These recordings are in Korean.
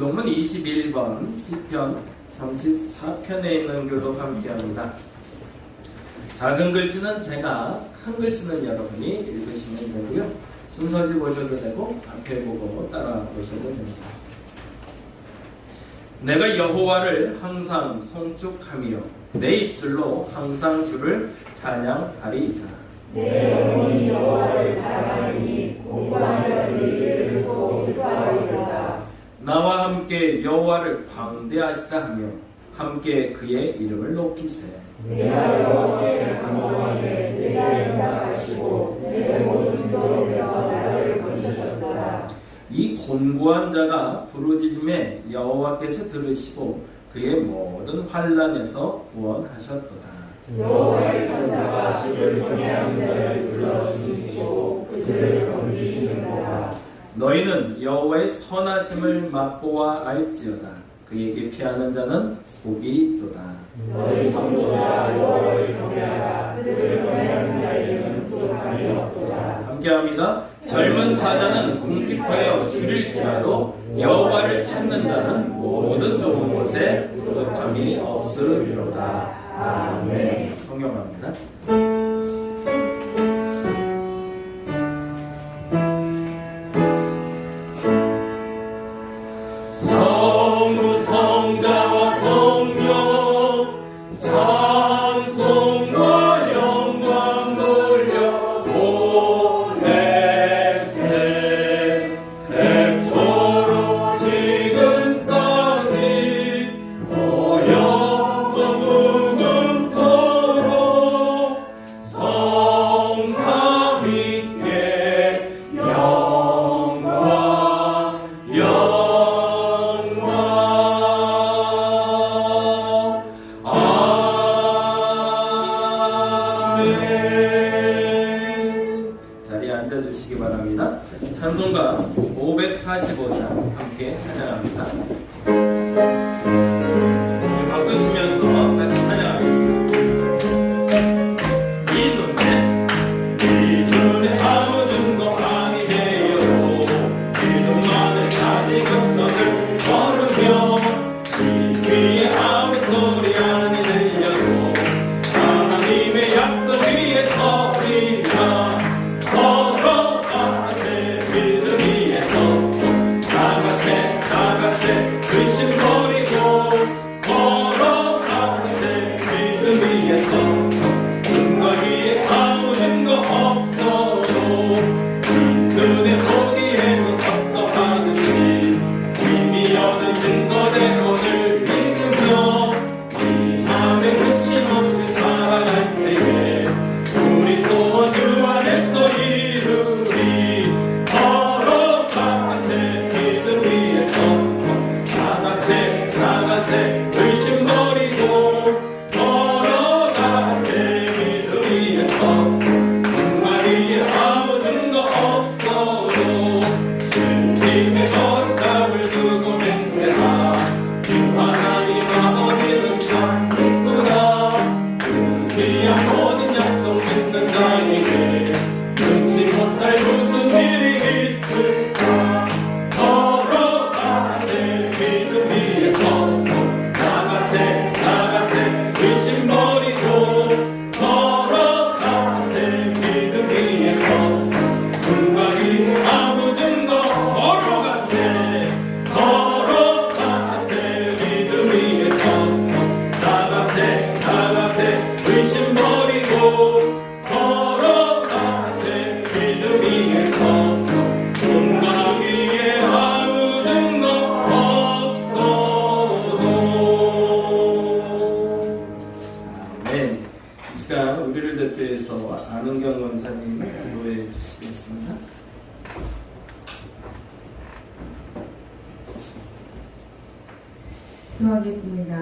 교독은 21번 시편 34편에 있는 교독 함께합니다. 작은 글씨는 제가, 큰 글씨는 여러분이 읽으시면 되고요. 순서지 보셔도 되고 앞에 보고 따라 보셔도 됩니다. 내가 여호와를 항상 송축하며 내 입술로 항상 주를 찬양하리이다. 내 영혼이 여호와를 사랑하니 공고한 자들이 이를 듣고 기뻐하리로다. 나와 함께 여호와를 광대하시다 하며 함께 그의 이름을 높이세. 내가 여호와께 간구하니 내가 응답하시고 내 모든 두려움에서 나를 건지셨도다. 이 곤고한 자가 부르짖음에 여호와께서 들으시고 그의 모든 환난에서 구원하셨도다. 여호와의 천사가 주를 경외하는 자를 불러 주시고 그들을 건지시는도다. 너희는 여호와의 선하심을 맛보아 알지어다. 그에게 피하는 자는 복이 있도다. 너희 성도들아 여호와를 경외하라. 그를 경외하는 자에게는 부족함이 없도다. 함께합니다. 젊은 사자는 궁핍하여 줄일지라도 여호와를 찾는 자는 모든 좋은 곳에 부족함이 없으리로다. 아멘. 성경합니다. 성부 성자와 성령 찬송과 영광 돌려 보내세. 태초로 지금까지 영원 무궁토록 성삼위께 영광 아멘. 자리에 앉아주시기 바랍니다. 찬송가 545장 함께 찬양합니다. 박수 치면서 같이 찬양하겠습니다. 이 눈에 아무 증거 아니 되어도 믿음만을 가지고서는 걸으며 이 귀에 아무 소리 아니 들려도 하나님의 약속 위에 서리라. 걸어가세 믿음 위에 서서 나가세 의심 버리고 걸어가세 믿음 위에 서서 눈과 귀에 아무 증거 없어도 눈에 보기에는 어떠하든지 이미 얻은 증거대로를 믿으며 이 맘에 의심 없이 살아갈 때에 우리 소원 주 안에서 이루리. 걸어가세 믿음 위에 서서 나가세 의심 버리고 걸어가세 믿음 위에 서서 눈과 귀에 아무 증거 없어도 신팀의 거룩함을 두고 맹세하. 주 하나님 아버지는 참겠구나. 그 귀한 모든 약속 믿는 자에게 능치 못할 무슨 일이 있을까. 걸어가세 믿음 위에 서서 나가세 의심 버리고 걸어가세 믿음 위에 서서 눈과 귀에 아무 증거 걸어가세 믿음 위에 서서 나가세 의심 버리고 걸어가세 믿음 위에 서서 눈과 귀에 아무 증거 없어도. 아멘. 이 시간 우리를 대표해서 안은경 원사님을 기도해 주시겠습니다. 기도하겠습니다.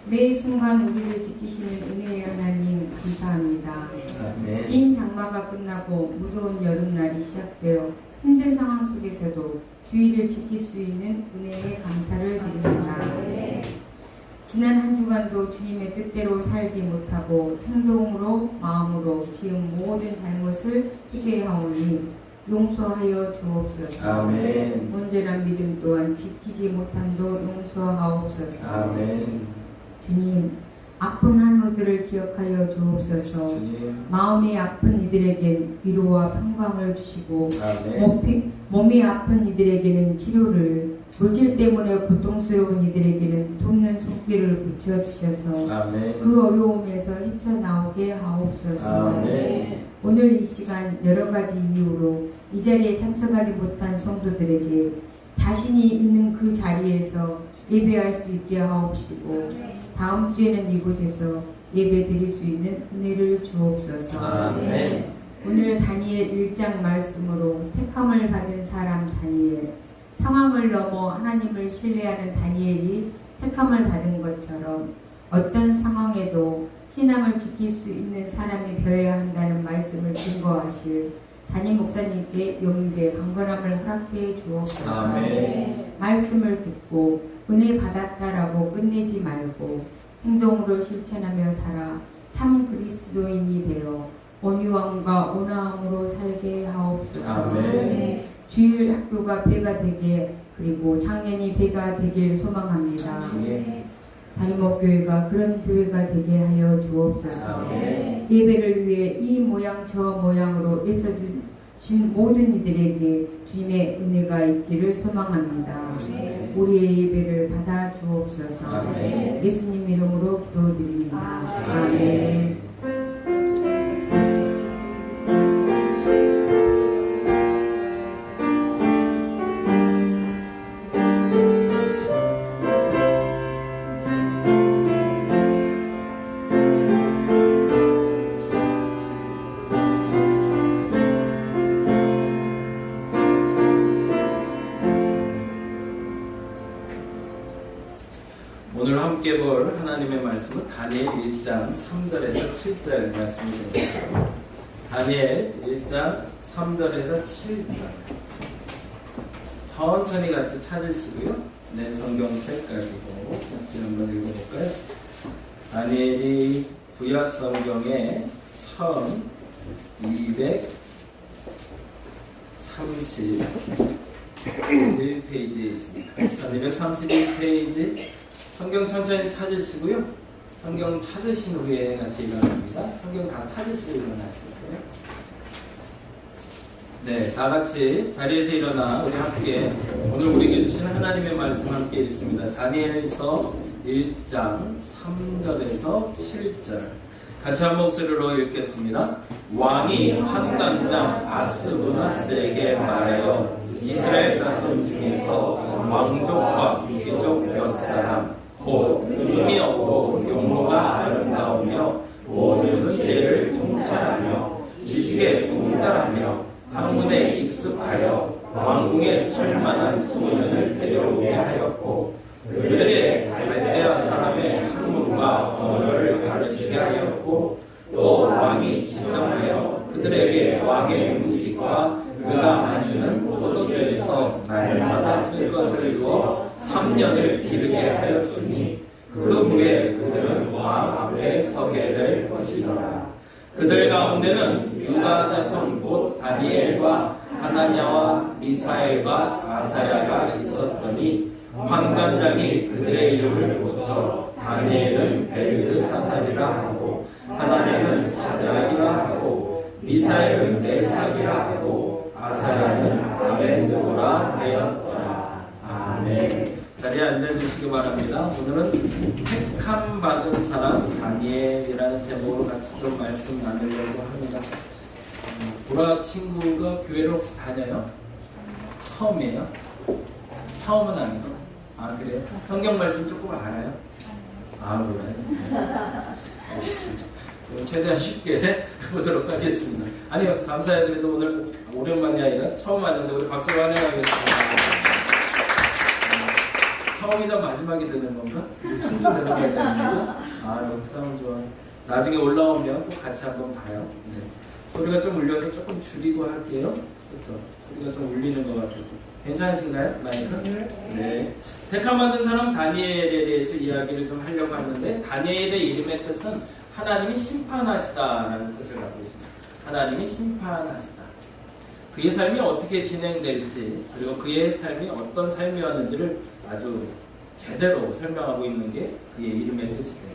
매 순간 우리를 지키시는 은혜의 하나님 감사합니다. 아멘. 긴 장마가 끝나고 무더운 여름날이 시작되어 힘든 상황 속에서도 주의를 지킬 수 있는 은혜에 감사를 드립니다. 지난 한 주간도 주님의 뜻대로 살지 못하고 행동으로 마음으로 지은 모든 잘못을 회개하오니 용서하여 주옵소서. 아멘. 온전한 믿음 또한 지키지 못함도 용서하옵소서. 아멘. 주님, 아픈 한우들을 기억하여 주옵소서. 주님. 마음이 아픈 이들에겐 위로와 평강을 주시고 아멘. 몸이 아픈 이들에게는 치료를, 물질 때문에 고통스러운 이들에게는 돕는 손길을 붙여주셔서 아멘. 그 어려움에서 헤쳐나오게 하옵소서. 아멘. 오늘 이 시간 여러 가지 이유로 이 자리에 참석하지 못한 성도들에게 자신이 있는 그 자리에서 예배할 수 있게 하옵시고 다음 주에는 이곳에서 예배 드릴 수 있는 은혜를 주옵소서. 아멘. 오늘 다니엘 1장 말씀으로 택함을 받은 사람 다니엘, 상황을 넘어 하나님을 신뢰하는 다니엘이 택함을 받은 것처럼 어떤 상황에도 신앙을 지킬 수 있는 사람이 되어야 한다는 말씀을 증거하실 담임 목사님께 용기에 강건함을 허락해 주옵소서. 아멘. 말씀을 듣고 은혜 받았다라고 끝내지 말고 행동으로 실천하며 살아 참 그리스도인이 되어 온유함과 온화함으로 살게 하옵소서. 아멘. 주일 학교가 배가 되게, 그리고 작년이 배가 되길 소망합니다. 주님. 다리목교회가 그런 교회가 되게 하여 주옵소서. 아멘. 예배를 위해 이 모양 저 모양으로 애써주신 모든 이들에게 주님의 은혜가 있기를 소망합니다. 아멘. 우리의 예배를 받아 주옵소서. 아멘. 예수님 이름으로 기도드립니다. 아멘. 아멘. 오늘 함께 볼 하나님의 말씀은 다니엘 1장 3절에서 7절 말씀이 됩니다. 다니엘 1장 3절에서 7절. 천천히 같이 찾으시고요. 내 성경책 가지고 같이 한번 읽어볼까요? 다니엘이 구약 성경에 1231페이지에 있습니다. 1231페이지 성경 천천히 찾으시고요. 성경 찾으신 후에 같이 일어납니다. 성경 다 찾으시고 일어나시고요. 네, 다 같이 자리에서 일어나 우리 함께 오늘 우리에게 주신 하나님의 말씀 함께 읽습니다. 다니엘서 1장 3절에서 7절 같이 한 목소리로 읽겠습니다. 왕이 환관장 아스부나스에게 말하여 이스라엘 자손 중에서 왕족과 귀족 몇 사람 곧 흠이 없고 용모가 아름다우며 모든 죄를 통찰하며 지식에 통달하며 학문에 익숙하여 왕궁에 살만한 소년을 데려오게 하였고 그들의 갈대아 사람의 학문과 언어를 가르치게 하였고 또 왕이 지정하여 그들에게 왕의 음식과 그가 마시는 포도주에서 날마다 쓸 것을 주어 3년을 기르게 하였으니 그 후에 그들은 왕 앞에 서게 될 것이더라. 그들 가운데는 유다 자손 곧 다니엘과 하나냐와 미사엘과 아사야가 있었더니 환관장이 그들의 이름을 고쳐 다니엘은 벨드사살이라 하고 하나냐는 사드락이라 하고 미사엘은 메삭이라 하고 아사야는 아벤느고라 하였더라. 아멘. 자리에 앉아주시기 바랍니다. 오늘은 택함 받은 사람 다니엘이라는 제목으로 같이 좀 말씀 나누려고 합니다. 보라 친구가 교회를 혹시 다녀요? 처음이에요? 처음은 아니고? 아 그래요? 성경 말씀 조금 알아요? 아 몰라요? 알겠습니다. 최대한 쉽게 해보도록 하겠습니다. 아니요, 감사해요. 그래도 오늘 오랜만이 아니라 처음 왔는데 우리 박수로 환영하겠습니다. 처음이자 마지막이 되는 건가? 충분되는 거야 됩니다. 아, 어떡하면 좋아. 나중에 올라오면 꼭 같이 한번 봐요. 네. 소리가 좀 울려서 조금 줄이고 할게요. 그렇죠? 소리가 좀 울리는 것 같아서. 괜찮으신가요? 마이크? 네. 택함 받은 사람 다니엘에 대해서 이야기를 좀 하려고 하는데 다니엘의 이름의 뜻은 하나님이 심판하시다라는 뜻을 갖고 있습니다. 하나님이 심판하시다. 그의 삶이 어떻게 진행될지 그리고 그의 삶이 어떤 삶이었는지를 아주 제대로 설명하고 있는 게 그의 이름의 뜻이에요.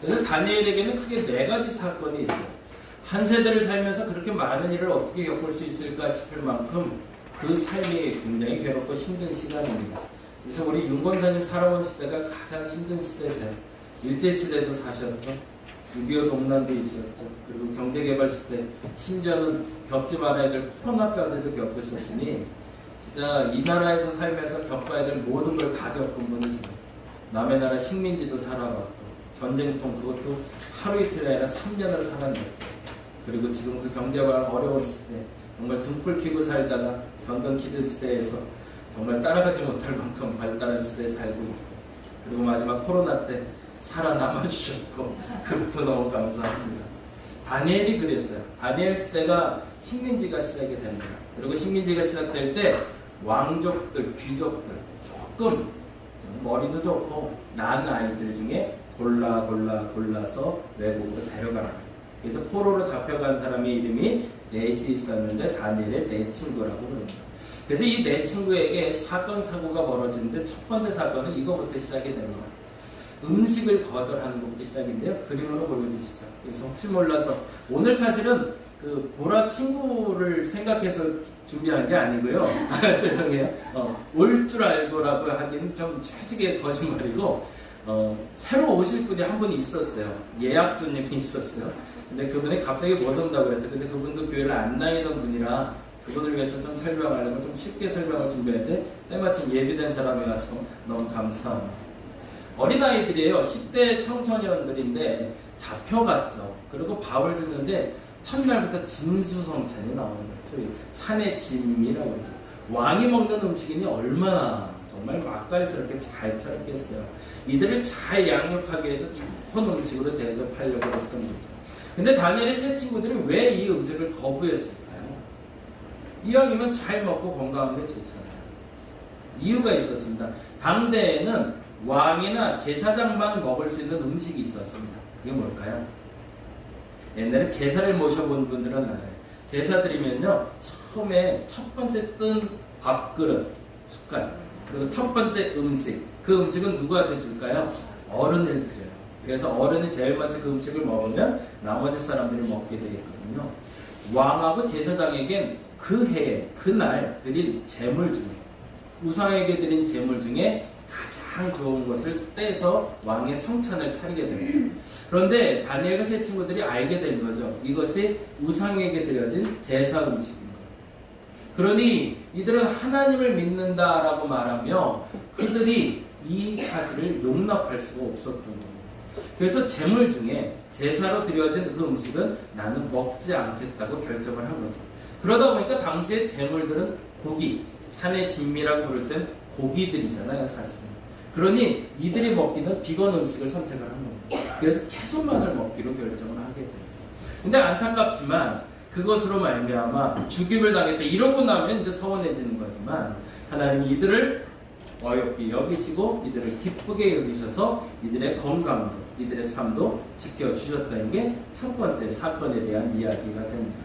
그래서 다니엘에게는 크게 4가지 사건이 있어요. 한 세대를 살면서 그렇게 많은 일을 어떻게 겪을 수 있을까 싶을 만큼 그 삶이 굉장히 괴롭고 힘든 시간입니다. 그래서 우리 윤권사님 살아온 시대가 가장 힘든 시대세요. 일제시대도 사셨죠. 6.25 동란도 있었죠. 그리고 경제개발시대, 심지어는 겪지 말아야 될 코로나까지도 겪으셨으니 진짜 이 나라에서 살면서 겪어야 될 모든 걸 다 겪은 분이세요. 남의 나라 식민지도 살아봤고 전쟁통 그것도 하루 이틀이 아니라 3년을 살았는데 그리고 지금 그 경제가 어려운 시대 정말 등불 켜고 살다가 전등 키는 시대에서 정말 따라가지 못할 만큼 발달한 시대에 살고 있고 그리고 마지막 코로나 때 살아남아 주셨고 그것도 너무 감사합니다. 다니엘이 그랬어요. 다니엘 시대가 식민지가 시작이 됩니다. 그리고 식민지가 시작될 때 왕족들, 귀족들 조금 머리도 좋고 난 아이들 중에 골라서 외국으로 데려가라. 그래서 포로로 잡혀간 사람의 이름이 넷이 있었는데 다니엘의 네 친구라고 그럽니다. 그래서 이 네 친구에게 사건 사고가 벌어지는데 첫 번째 사건은 이거부터 시작이 됩니다. 음식을 거절하는 것부터 시작인데요. 그림으로 보여주시죠. 그래서 혹시 몰라서 오늘 사실은 그 보라 친구를 생각해서 준비한 게 아니고요. 죄송해요. 올 줄 알고라고 하기는 좀 솔직히 거짓말이고 새로 오실 분이 한 분이 있었어요. 예약 손님이 있었어요. 근데 그분이 갑자기 못 온다고 그래서 근데 그분도 교회를 안 다니던 분이라 그분을 위해서 좀 설명하려면 좀 쉽게 설명을 준비해야 돼. 때마침 예비된 사람이 와서 너무 감사합니다. 어린아이들이에요. 10대 청소년들인데 잡혀갔죠. 그리고 밥을 주는데 첫날부터 진수성찬이 나오는 거예요. 산의 진미라고 그러죠. 왕이 먹는 음식이니 얼마나 정말 맛깔스럽게 잘 차렸겠어요. 이들을 잘 양육하기 위해서 좋은 음식으로 대접하려고 했던 거죠. 근데 다니엘의 세 친구들이 왜 이 음식을 거부했을까요? 이왕이면 잘 먹고 건강한 게 좋잖아요. 이유가 있었습니다. 당대에는 왕이나 제사장만 먹을 수 있는 음식이 있었습니다. 그게 뭘까요? 옛날에 제사를 모셔본 분들은 알아요. 제사 드리면요, 처음에 첫 번째 뜬 밥그릇, 숟갈, 그리고 첫 번째 음식, 그 음식은 누구한테 줄까요? 어른을 드려요. 그래서 어른이 제일 먼저 그 음식을 먹으면 나머지 사람들이 먹게 되겠거든요. 왕하고 제사장에겐 그 해에, 그날 드린 제물 중에, 우상에게 드린 제물 중에 가장 좋은 것을 떼서 왕의 성찬을 차리게 됩니다. 그런데 다니엘과 세 친구들이 알게 된 거죠. 이것이 우상에게 드려진 제사 음식인 거예요. 그러니 이들은 하나님을 믿는다라고 말하며 그들이 이 사실을 용납할 수가 없었던 거예요. 그래서 제물 중에 제사로 드려진 그 음식은 나는 먹지 않겠다고 결정을 한 거죠. 그러다 보니까 당시의 제물들은 고기, 산의 진미라고 부를 땐 고기들이잖아요, 사실은. 그러니 이들이 먹기는 비건 음식을 선택을 한 겁니다. 그래서 채소만을 먹기로 결정을 하게 돼요. 근데 안타깝지만 그것으로 말미암아 죽임을 당했다 이러고 나면 이제 서운해지는 거지만 하나님이 이들을 어렵게 여기시고 이들을 기쁘게 여기셔서 이들의 건강도 이들의 삶도 지켜주셨다는 게 첫 번째 사건에 대한 이야기가 됩니다.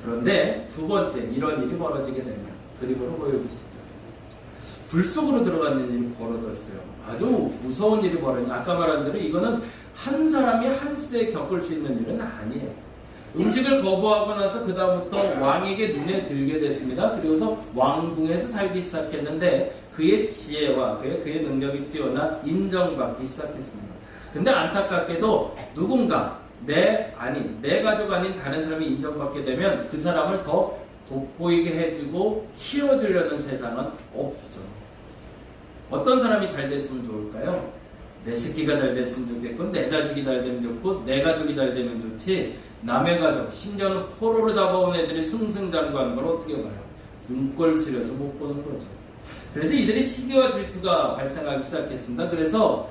그런데 두 번째 이런 일이 벌어지게 됩니다. 그림으로 보여주시죠. 불 속으로 들어가는 일이 벌어졌어요. 아주 무서운 일이 벌어졌어요. 아까 말한 대로 이거는 한 사람이 한 시대에 겪을 수 있는 일은 아니에요. 음식을 거부하고 나서 그 다음부터 왕에게 눈에 들게 됐습니다. 그리고서 왕궁에서 살기 시작했는데 그의 지혜와 그의 능력이 뛰어나 인정받기 시작했습니다. 근데 안타깝게도 누군가 내 가족 아닌 다른 사람이 인정받게 되면 그 사람을 더 돋보이게 해주고 키워주려는 세상은 없죠. 어떤 사람이 잘 됐으면 좋을까요? 내 새끼가 잘 됐으면 좋겠고 내 자식이 잘 되면 좋고 내 가족이 잘 되면 좋지 남의 가족, 심지어는 포로로 잡아온 애들이 승승장구하는 걸 어떻게 봐요? 눈꼴 쓰려서 못 보는 거죠. 그래서 이들이 시기와 질투가 발생하기 시작했습니다. 그래서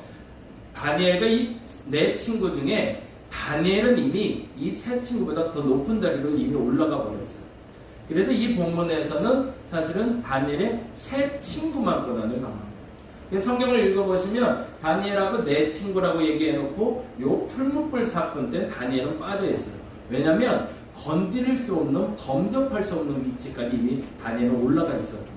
다니엘과 이 네 친구 중에 다니엘은 이미 이 세 친구보다 더 높은 자리로 이미 올라가 버렸어요. 그래서 이 본문에서는 사실은 다니엘의 세 친구만 권한을 강합니다. 성경을 읽어보시면 다니엘하고 네 친구라고 얘기해놓고 요 풀무불 사건 때 다니엘은 빠져있어요. 왜냐하면 건드릴 수 없는, 범접할 수 없는 위치까지 이미 다니엘은 올라가 있었습니다.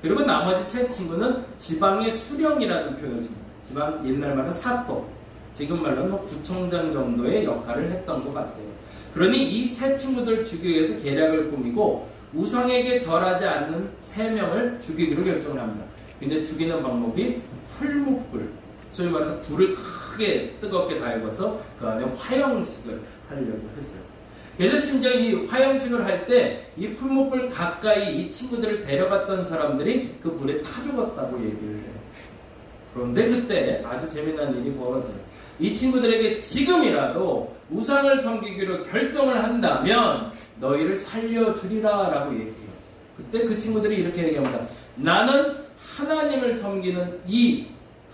그리고 나머지 세 친구는 지방의 수령이라는 표현을 씁니다. 지방, 옛날 말은 사또, 지금 말로는 구청장 정도의 역할을 했던 것 같아요. 그러니 이 세 친구들 죽이기 위해서 계략을 꾸미고 우상에게 절하지 않는 세 명을 죽이기로 결정을 합니다. 근데 죽이는 방법이 풀무불, 소위 말해서 불을 크게 뜨겁게 달궈서 그 안에 화형식을 하려고 했어요. 그래서 심지어 이 화형식을 할 때 이 풀무불 가까이 이 친구들을 데려갔던 사람들이 그 불에 타 죽었다고 얘기를 해요. 그런데 그때 아주 재미난 일이 벌어져요. 이 친구들에게 지금이라도 우상을 섬기기로 결정을 한다면 너희를 살려주리라 라고 얘기해요. 그때 그 친구들이 이렇게 얘기합니다. 나는 하나님을 섬기는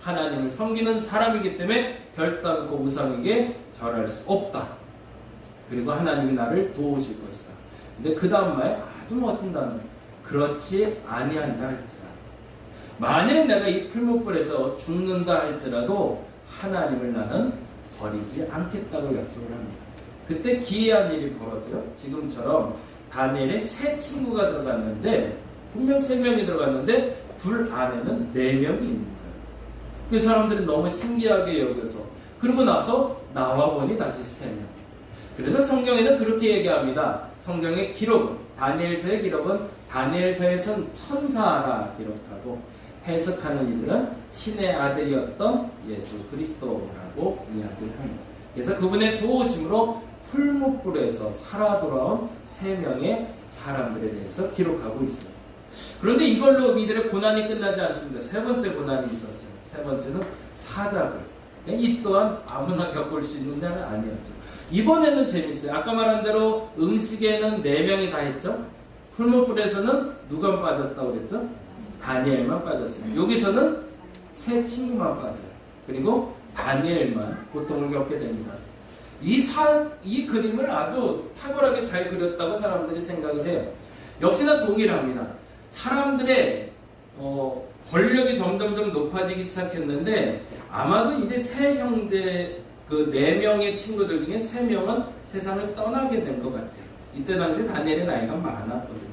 하나님을 섬기는 사람이기 때문에 결단코 우상에게 절할 수 없다. 그리고 하나님이 나를 도우실 것이다. 근데 그 다음 말 아주 멋진 단어. 그렇지 아니한다 할지라도. 만일 내가 이 풀무불에서 죽는다 할지라도 하나님을 나는 버리지 않겠다고 약속을 합니다. 그때 기이한 일이 벌어져요. 지금처럼 다니엘의 세 친구가 들어갔는데 분명 3명이 들어갔는데 불 안에는 4명이 있는 거예요. 그 사람들이 너무 신기하게 여겨서 그러고 나서 나와보니 다시 3명. 그래서 성경에는 그렇게 얘기합니다. 성경의 기록은, 다니엘서의 기록은 다니엘서에선 천사라 기록하고 해석하는 이들은 신의 아들이었던 예수 그리스도라고 이야기를 합니다. 그래서 그분의 도우심으로 풀무불에서 살아 돌아온 3명의 사람들에 대해서 기록하고 있습니다. 그런데 이걸로 이들의 고난이 끝나지 않습니다. 3번째 고난이 있었어요. 3번째는 사자굴. 이 또한 아무나 겪을 수 있는 데는 아니었죠. 이번에는 재밌어요. 아까 말한 대로 음식에는 4명이 다 했죠. 풀무불에서는 누가 빠졌다고 그랬죠? 다니엘만 빠졌어요. 여기서는 세 친구만 빠져요. 그리고 다니엘만 고통을 겪게 됩니다. 이 그림을 아주 탁월하게 잘 그렸다고 사람들이 생각을 해요. 역시나 동일합니다. 사람들의 권력이 점점점 높아지기 시작했는데 아마도 이제 세 형제 그 4명의 친구들 중에 3명은 세상을 떠나게 된 것 같아요. 이때 당시에 다니엘의 나이가 많았거든요.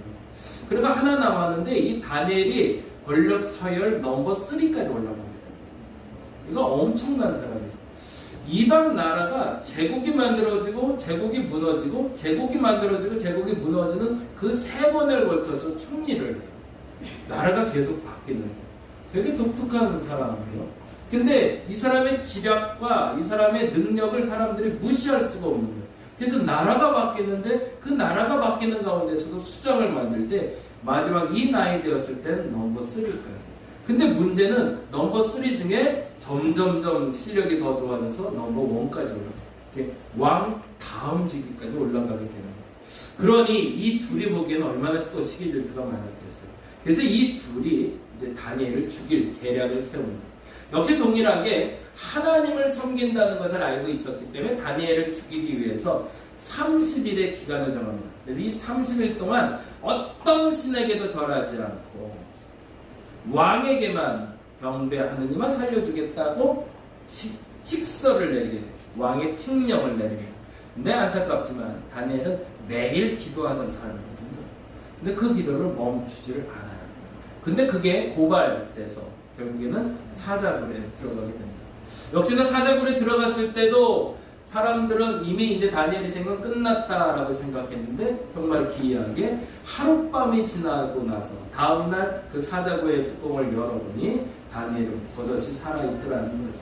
그리고 하나 남았는데 이 다니엘이 권력 서열 넘버 3까지 올라갑니다. 이거 엄청난 사람이죠. 이방 나라가 제국이 만들어지고 제국이 무너지고 제국이 만들어지고 제국이 무너지는 그 3번을 걸쳐서 총리를 해요. 나라가 계속 바뀌는 거예요. 되게 독특한 사람이에요. 근데 이 사람의 지략과 이 사람의 능력을 사람들이 무시할 수가 없는 거예요. 그래서 나라가 바뀌는데 그 나라가 바뀌는 가운데서도 수장을 만들 때 마지막 이 나이 되었을 때는 넘버 3까지. 근데 문제는 넘버 3 중에 점점점 실력이 더 좋아져서 넘버 1까지 올라가요. 왕 다음 직위까지 올라가게 되는 거예요. 그러니 이 둘이 보기에는 얼마나 또 시기 질투가 많았겠어요. 그래서 이 둘이 이제 다니엘을 죽일 계략을 세웁니다. 역시 동일하게 하나님을 섬긴다는 것을 알고 있었기 때문에 다니엘을 죽이기 위해서 30일의 기간을 정합니다. 그래서 이 30일 동안 어떤 신에게도 절하지 않고 왕에게만 경배하는 이만 살려주겠다고 칙서를 내리게 돼요. 왕의 칙령을 내립니다. 근데 안타깝지만 다니엘은 매일 기도하던 사람이거든요. 근데 그 기도를 멈추지를 않아요. 근데 그게 고발돼서 결국에는 사자굴에 들어가게 됩니다. 역시나 사자굴에 들어갔을 때도 사람들은 이미 이제 다니엘의 생은 끝났다라고 생각했는데 정말 기이하게 하룻밤이 지나고 나서 다음날 그 사자굴의 뚜껑을 열어보니 다니엘은 버젓이 살아있더라는 거죠.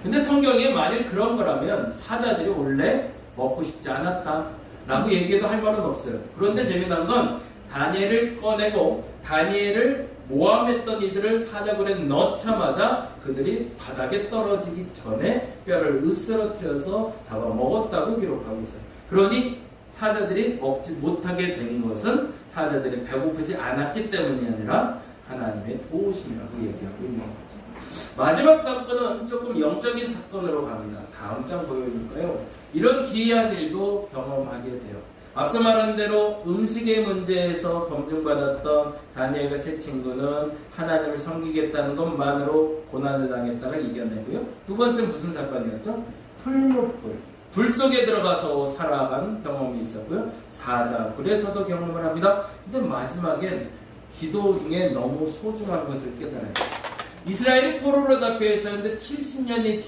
근데 성경에 만일 그런 거라면 사자들이 원래 먹고 싶지 않았다라고 얘기해도 할 말은 없어요. 그런데 재미난 건 다니엘을 꺼내고 다니엘을 모함했던 이들을 사자굴에 넣자마자 그들이 바닥에 떨어지기 전에 뼈를 으스러뜨려서 잡아먹었다고 기록하고 있어요. 그러니 사자들이 먹지 못하게 된 것은 사자들이 배고프지 않았기 때문이 아니라 하나님의 도우심이라고 얘기하고 있는 거죠. 마지막 사건은 조금 영적인 사건으로 갑니다. 다음 장 보여줄까요? 이런 기이한 일도 경험하게 돼요. 앞서 말한 대로 음식의 문제에서 검증받았던 다니엘과 세 친구는 하나님을 섬기겠다는 것만으로 고난을 당했다가 이겨내고요. 두 번째는 무슨 사건이었죠? 풀무불. 불 속에 들어가서 살아간 경험이 있었고요. 사자굴에서도 경험을 합니다. 근데 마지막엔 기도 중에 너무 소중한 것을 깨달아요. 이스라엘이 포로로 잡혀 있었는데 70년이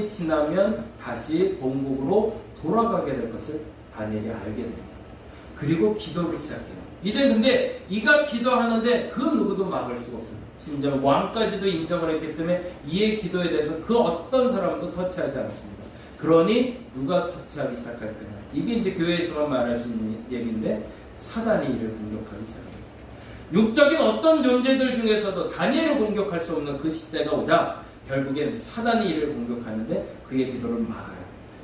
지나면 다시 본국으로 돌아가게 될 것을 다니엘이 알게 됩니다. 그리고 기도를 시작해요. 이제 근데 이가 기도하는데 그 누구도 막을 수가 없어요. 심지어 왕까지도 인정을 했기 때문에 이의 기도에 대해서 그 어떤 사람도 터치하지 않습니다. 그러니 누가 터치하기 시작할 거냐. 이게 이제 교회에서만 말할 수 있는 얘기인데 사단이 이를 공격하기 시작합니다. 육적인 어떤 존재들 중에서도 다니엘을 공격할 수 없는 그 시대가 오자 결국엔 사단이 이를 공격하는데 그의 기도를 막아요.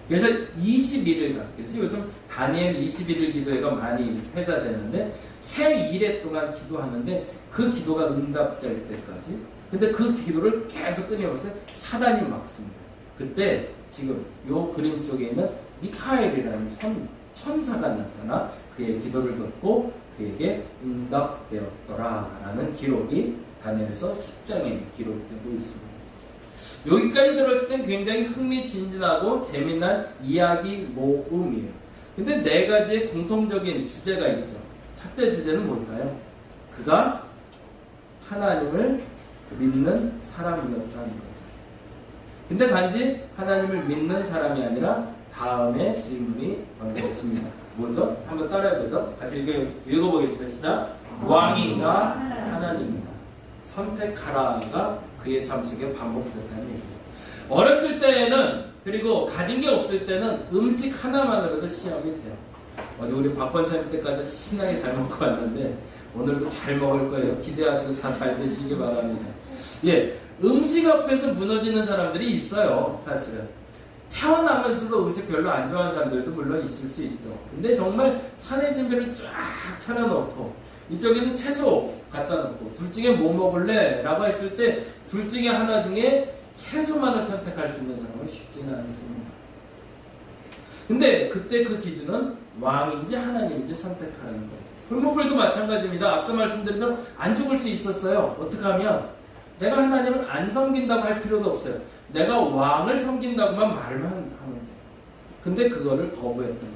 그래서 21일간, 그래서 요즘 다니엘 21일 기도회가 많이 회자되는데 새 1회 동안 기도하는데 그 기도가 응답될 때까지, 근데 그 기도를 계속 끊임없이 사단이 막습니다. 그때 지금 요 그림 속에 있는 미카엘이라는 천사가 나타나 그의 기도를 듣고 그에게 응답되었더라라는 기록이 다니엘서 10장에 기록되고 있습니다. 여기까지 들었을 땐 굉장히 흥미진진하고 재미난 이야기 모음이에요. 근데 네 가지의 공통적인 주제가 있죠. 첫째 주제는 뭘까요? 그가 하나님을 믿는 사람이었다는 거죠. 근데 단지 하나님을 믿는 사람이 아니라 다음에 질문이 던져집니다. 뭐죠? 한번 따라해보죠. 같이 읽어보겠습니다. 시작. 왕인가 하나님인가? 선택하라가 그의 삶 속에 반복됐다는 얘기예요. 어렸을 때에는, 그리고 가진 게 없을 때는 음식 하나만으로도 시험이 돼요. 어제 우리 박 권사님 때까지 신나게 잘 먹고 왔는데 오늘도 잘 먹을 거예요. 기대하시고 다 잘 드시기 바랍니다. 예, 음식 앞에서 무너지는 사람들이 있어요. 사실은 태어나면서도 음식 별로 안 좋아하는 사람들도 물론 있을 수 있죠. 근데 정말 산의 준비를 쫙 차려놓고 이쪽에는 채소 갖다 놓고 둘 중에 뭐 먹을래? 라고 했을 때 둘 중에 하나 중에 채소만을 선택할 수 있는 사람은 쉽지는 않습니다. 근데 그때 그 기준은 왕인지 하나님인지 선택하라는 거예요. 불목불도 마찬가지입니다. 앞서 말씀드린 대로 안 죽을 수 있었어요. 어떻게 하면 내가 하나님을 안 섬긴다고 할 필요도 없어요. 내가 왕을 섬긴다고만 말만 하면 돼요. 근데 그거를 거부했던 거죠.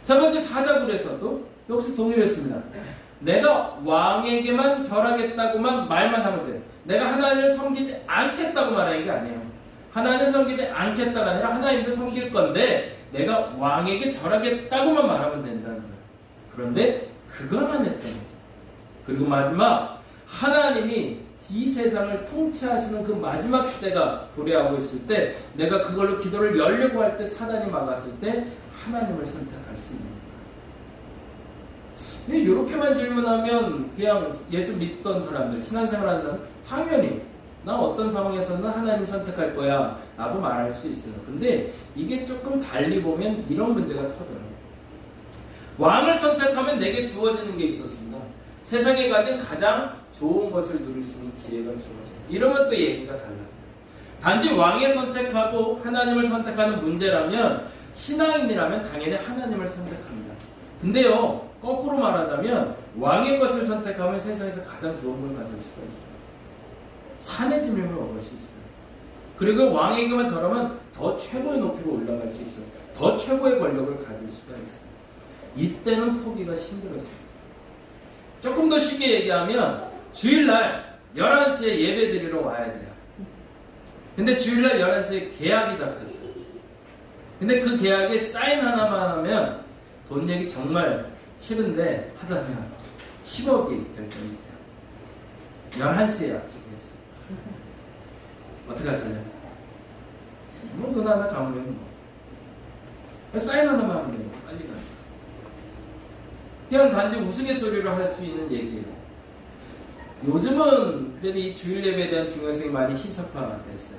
세 번째 사자굴에서도 역시 동일했습니다. 내가 왕에게만 절하겠다고만 말만 하면 돼요. 내가 하나님을 섬기지 않겠다고 말하는 게 아니에요. 하나님을 섬기지 않겠다가 아니라 하나님을 섬길 건데 내가 왕에게 절하겠다고만 말하면 된다는 거예요. 그런데 그건 안 했던 거죠. 그리고 마지막, 하나님이 이 세상을 통치하시는 그 마지막 시대가 도래하고 있을 때 내가 그걸로 기도를 열려고 할 때 사단이 막았을 때 하나님을 선택할 수 있는 거예요. 이렇게만 질문하면 그냥 예수 믿던 사람들, 신앙생활하는 사람 당연히 나 어떤 상황에서는 하나님 선택할 거야 라고 말할 수 있어요. 근데 이게 조금 달리 보면 이런 문제가 터져요. 왕을 선택하면 내게 주어지는 게 있었습니다. 세상에 가진 가장 좋은 것을 누릴 수 있는 기회가 주어져요. 이러면 또 얘기가 달라져요. 단지 왕을 선택하고 하나님을 선택하는 문제라면 신앙인이라면 당연히 하나님을 선택합니다. 근데요, 거꾸로 말하자면 왕의 것을 선택하면 세상에서 가장 좋은 걸 가질 수가 있어요. 산의 지명을 얻을 수 있어요. 그리고 왕에게만 절하면 더 최고의 높이로 올라갈 수 있어요. 더 최고의 권력을 가질 수가 있어요. 이때는 포기가 힘들어져요. 조금 더 쉽게 얘기하면 주일날 11시에 예배 드리러 와야 돼요. 근데 주일날 11시에 계약이 잡혔어요. 근데 그 계약에 사인 하나만 하면 돈 얘기 정말 싫은데 하자면 10억이 결정이 돼요. 11시에 약속했어요. 어떻게 하실래요? 뭐 돈 하나 가면 뭐 사인 하나만 하면 돼요. 빨리 가세요. 그냥 단지 우스갯소리로 할 수 있는 얘기예요. 요즘은 이 주일 예배에 대한 중요성이 많이 희석화됐어요.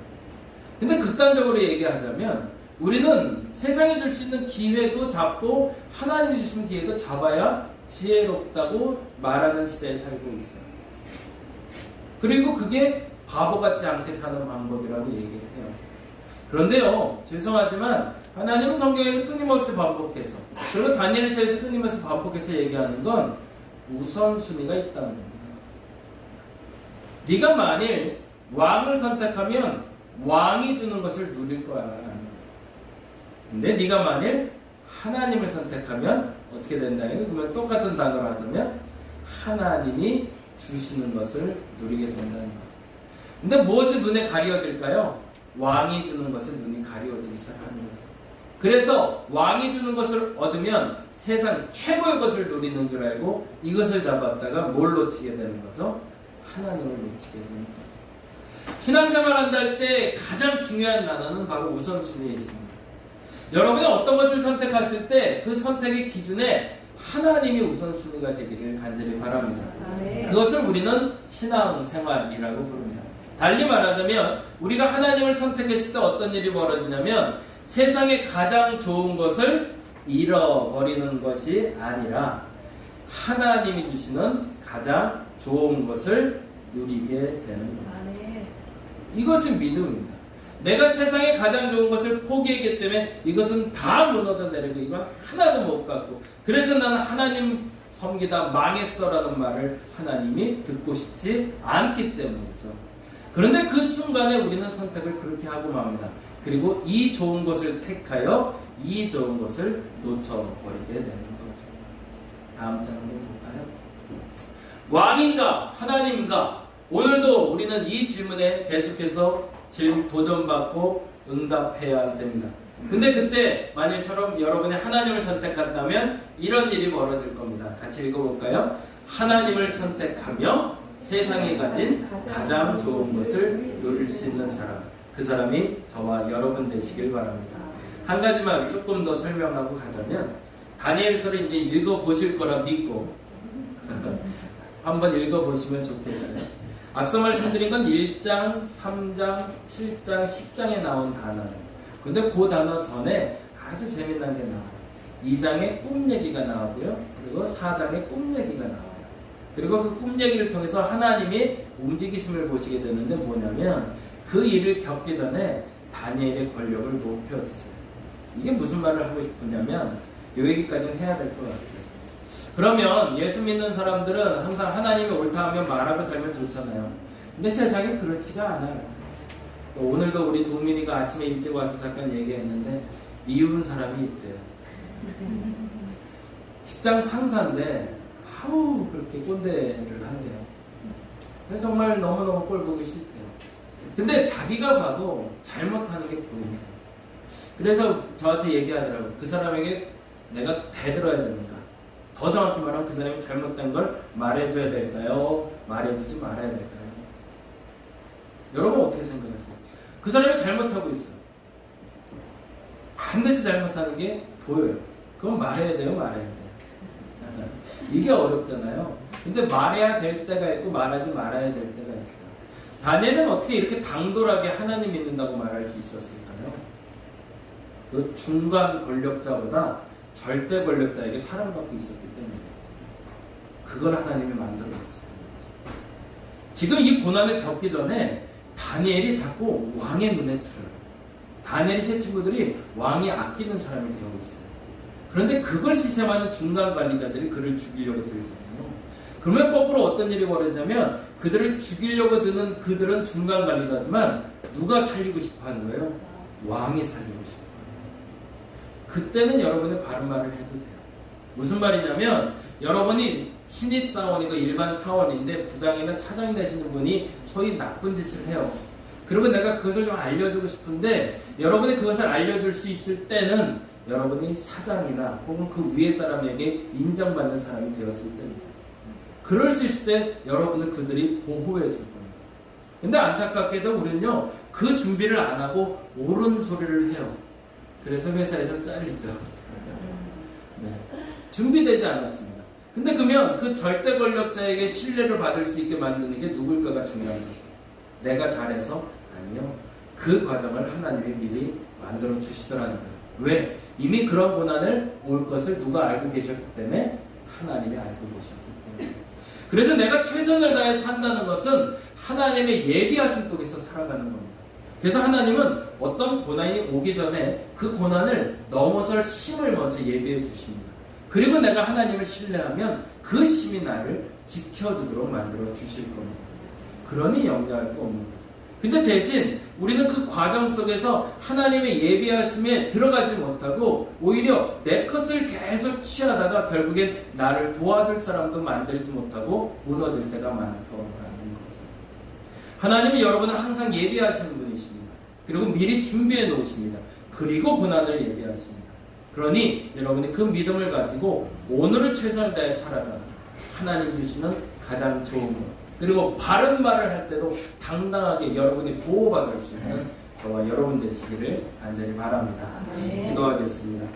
근데 극단적으로 얘기하자면 우리는 세상에 줄 수 있는 기회도 잡고 하나님이 주시는 기회도 잡아야 지혜롭다고 말하는 시대에 살고 있어요. 그리고 그게 바보 같지 않게 사는 방법이라고 얘기를 해요. 그런데요, 죄송하지만 하나님은 성경에서 끊임없이 반복해서, 그리고 다니엘서에서 끊임없이 반복해서 얘기하는 건 우선순위가 있다는 겁니다. 네가 만일 왕을 선택하면 왕이 주는 것을 누릴 거야. 근데 네가 만일 하나님을 선택하면 어떻게 된다? 그러면 똑같은 단어로 하자면 하나님이 주시는 것을 누리게 된다는 거죠. 근데 무엇이 눈에 가려질까요? 왕이 주는 것에 눈이 가려지기 시작하는 거죠. 그래서 왕이 주는 것을 얻으면 세상 최고의 것을 누리는 줄 알고 이것을 잡았다가 뭘 놓치게 되는 거죠? 하나님을 놓치게 되는 거죠. 신앙생활 한다 할 때 가장 중요한 단어는 바로 우선순위에 있습니다. 여러분이 어떤 것을 선택했을 때 그 선택의 기준에 하나님이 우선순위가 되기를 간절히 바랍니다. 그것을 우리는 신앙생활이라고 부릅니다. 달리 말하자면 우리가 하나님을 선택했을 때 어떤 일이 벌어지냐면 세상에 가장 좋은 것을 잃어버리는 것이 아니라 하나님이 주시는 가장 좋은 것을 누리게 되는 겁니다. 이것이 믿음입니다. 내가 세상에 가장 좋은 것을 포기했기 때문에 이것은 다 무너져 내리고 이건 하나도 못 갖고 그래서 나는 하나님 섬기다 망했어라는 말을 하나님이 듣고 싶지 않기 때문이죠. 그런데 그 순간에 우리는 선택을 그렇게 하고 맙니다. 그리고 이 좋은 것을 택하여 이 좋은 것을 놓쳐버리게 되는 거죠. 다음 장 한번 볼까요? 왕인가 하나님인가? 오늘도 우리는 이 질문에 계속해서 도전받고 응답해야 됩니다. 근데 그때 만일 여러분이 하나님을 선택한다면 이런 일이 벌어질 겁니다. 같이 읽어볼까요? 하나님을 선택하며 세상에 가진 가장 좋은 것을 누릴 수 있는 사람, 그 사람이 저와 여러분 되시길 바랍니다. 한 가지만 조금 더 설명하고 가자면 다니엘서를 이제 읽어보실 거라 믿고 한번 읽어보시면 좋겠어요. 앞서 말씀드린 건 1장, 3장, 7장, 10장에 나온 단어예요. 근데 그 단어 전에 아주 재미난 게 나와요. 2장에 꿈 얘기가 나오고요. 그리고 4장에 꿈 얘기가 나와요. 그리고 그 꿈 얘기를 통해서 하나님이 움직이심을 보시게 되는데 뭐냐면 그 일을 겪기 전에 다니엘의 권력을 높여주세요. 이게 무슨 말을 하고 싶으냐면 이 얘기까지는 해야 될 것 같아요. 그러면 예수 믿는 사람들은 항상 하나님이 옳다 하면 말하고 살면 좋잖아요. 근데 세상이 그렇지가 않아요. 오늘도 우리 동민이가 아침에 일찍 와서 잠깐 얘기했는데 미운 사람이 있대요. 직장 상사인데 하루 그렇게 꼰대를 한대요. 정말 너무너무 꼴 보기 싫대요. 근데 자기가 봐도 잘못하는 게 보입니다. 그래서 저한테 얘기하더라고요. 그 사람에게 내가 대들어야 되는가? 더 정확히 말하면 그 사람이 잘못된 걸 말해줘야 될까요? 말해주지 말아야 될까요? 여러분 어떻게 생각하세요? 그 사람이 잘못하고 있어요. 반드시 잘못하는 게 보여요. 그럼 말해야 돼요? 말해야 돼요? 이게 어렵잖아요. 근데 말해야 될 때가 있고 말하지 말아야 될 때가 있어요. 다니엘은 어떻게 이렇게 당돌하게 하나님 믿는다고 말할 수 있었을까요? 그 중간 권력자보다 절대 권력자에게 사랑받고 있었기 때문에 그걸 하나님이 만들어냈어요. 지금 이 고난을 겪기 전에 다니엘이 자꾸 왕의 눈에 들어요. 다니엘이 세 친구들이 왕이 아끼는 사람이 되어 있어요. 그런데 그걸 시샘하는 중간 관리자들이 그를 죽이려고 들거든요. 그러면 거꾸로 어떤 일이 벌어지냐면 그들을 죽이려고 드는 그들은 중간 관리자지만 누가 살리고 싶어 하는 거예요? 왕이 살리고 싶어. 그때는 여러분이 바른 말을 해도 돼요. 무슨 말이냐면 여러분이 신입사원이고 일반 사원인데 부장이나 차장이 되시는 분이 소위 나쁜 짓을 해요. 그리고 내가 그것을 좀 알려주고 싶은데 여러분이 그것을 알려줄 수 있을 때는 여러분이 사장이나 혹은 그 위에 사람에게 인정받는 사람이 되었을 때입니다. 그럴 수 있을 때 여러분은 그들이 보호해 줄 겁니다. 근데 안타깝게도 우리는요 그 준비를 안 하고 옳은 소리를 해요. 그래서 회사에서 잘리죠. 네. 준비되지 않았습니다. 근데 그러면 그 절대 권력자에게 신뢰를 받을 수 있게 만드는 게 누굴까가 중요한 거죠. 내가 잘해서? 아니요. 그 과정을 하나님이 미리 만들어 주시더라는 거예요. 왜? 이미 그런 고난을 올 것을 누가 알고 계셨기 때문에 하나님이 알고 계셨기 때문에. 그래서 내가 최선을 다해 산다는 것은 하나님의 예비하신 속에서 살아가는 겁니다. 그래서 하나님은 어떤 고난이 오기 전에 그 고난을 넘어설 힘을 먼저 예비해 주십니다. 그리고 내가 하나님을 신뢰하면 그 힘이 나를 지켜주도록 만들어 주실 겁니다. 그러니 염려할 거 없는 거죠. 근데 대신 우리는 그 과정 속에서 하나님의 예비하심에 들어가지 못하고 오히려 내 것을 계속 취하다가 결국엔 나를 도와줄 사람도 만들지 못하고 무너질 때가 많다는 거죠. 하나님은 여러분을 항상 예비하시는 분이십니다. 그리고 미리 준비해 놓으십니다. 그리고 고난을 예비하십니다. 그러니 여러분이 그 믿음을 가지고 오늘을 최선을 다해 살아가 하나님 주시는 가장 좋은 것, 그리고 바른 말을 할 때도 당당하게 여러분이 보호받을 수 있는 저와 여러분 되시기를 간절히 바랍니다. 기도하겠습니다.